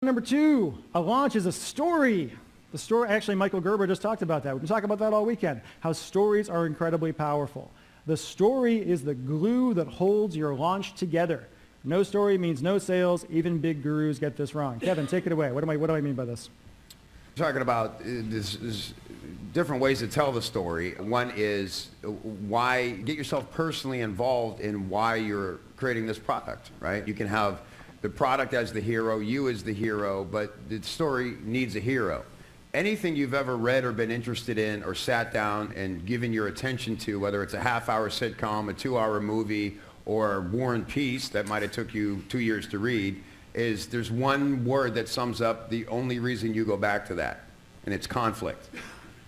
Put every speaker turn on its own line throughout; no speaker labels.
Number two, a launch is a story. The story, actually, Michael Gerber just talked about that. We've been talking about that all weekend, how stories are incredibly powerful. The story is the glue that holds your launch together. No story means no sales. Even big gurus get this wrong. Kevin, take it away. What do I mean by this?
Talking about this different ways to tell the story. One is why get yourself personally involved in why you're creating this product, right? You can have the product as the hero, you as the hero, but the story needs a hero. Anything you've ever read or been interested in or sat down and given your attention to, whether it's a half-hour sitcom, a 2-hour movie, or War and Peace that might have took you 2 years to read, is there's one word that sums up the only reason you go back to that, and it's conflict.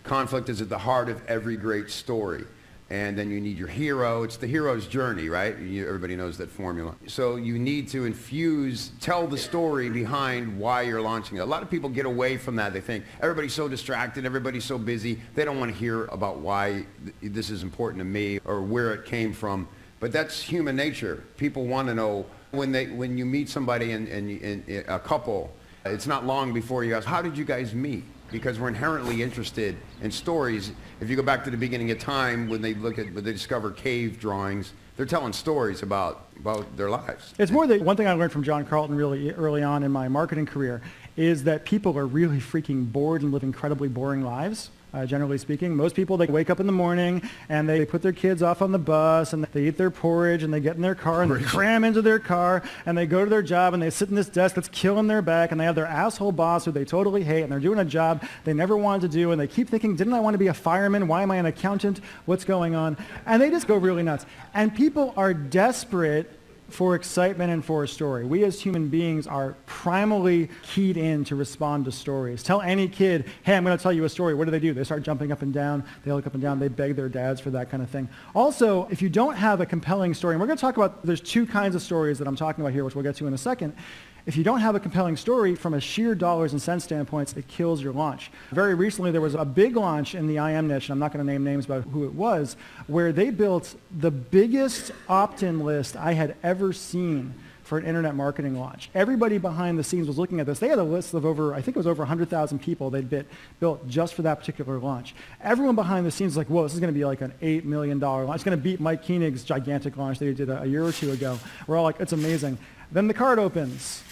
Conflict is at the heart of every great story. And then you need your hero. It's the hero's journey, right? Everybody knows that formula. So you need to tell the story behind why you're launching it. A lot of people get away from that. They think everybody's so distracted, everybody's so busy, they don't want to hear about why this is important to me or where it came from. But that's human nature. People want to know when you meet somebody in a couple, it's not long before you ask, how did you guys meet? Because we're inherently interested in stories. If you go back to the beginning of time when they discover cave drawings, they're telling stories about their lives.
It's more that one thing I learned from John Carlton really early on in my marketing career is that people are really freaking bored and live incredibly boring lives. Generally speaking, most people, they wake up in the morning and they put their kids off on the bus and they eat their porridge and they get in their car and they cram into their car and they go to their job and they sit in this desk that's killing their back and they have their asshole boss who they totally hate and they're doing a job they never wanted to do and they keep thinking, didn't I want to be a fireman? Why am I an accountant? What's going on? And they just go really nuts. And people are desperate for excitement and for a story. We as human beings are primally keyed in to respond to stories. Tell any kid, hey, I'm going to tell you a story. What do? They start jumping up and down. They look up and down. They beg their dads for that kind of thing. Also, if you don't have a compelling story, and we're going to talk about, there's two kinds of stories that I'm talking about here, which we'll get to in a second. If you don't have a compelling story, from a sheer dollars and cents standpoint, it kills your launch. Very recently, there was a big launch in the IM niche, and I'm not going to name names about who it was, where they built the biggest opt-in list I had ever seen for an internet marketing launch. Everybody behind the scenes was looking at this. They had a list of over 100,000 people they'd built just for that particular launch. Everyone behind the scenes was like, whoa, this is going to be like an $8 million launch. It's going to beat Mike Koenig's gigantic launch they did a year or two ago. We're all like, it's amazing. Then the card opens.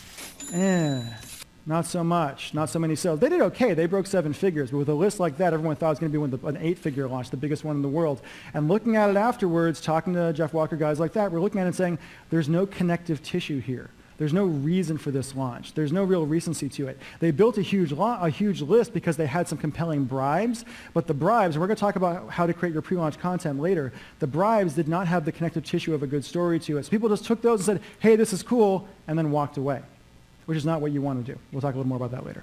Not so much, not so many sales. They did okay, they broke 7 figures, but with a list like that, everyone thought it was going to be an 8-figure launch, the biggest one in the world. And looking at it afterwards, talking to Jeff Walker, guys like that, we're looking at it and saying, there's no connective tissue here. There's no reason for this launch. There's no real recency to it. They built a huge list because they had some compelling bribes, but the bribes, and we're going to talk about how to create your pre-launch content later, the bribes did not have the connective tissue of a good story to it. So people just took those and said, hey, this is cool, and then walked away, which is not what you want to do. We'll talk a little more about that later.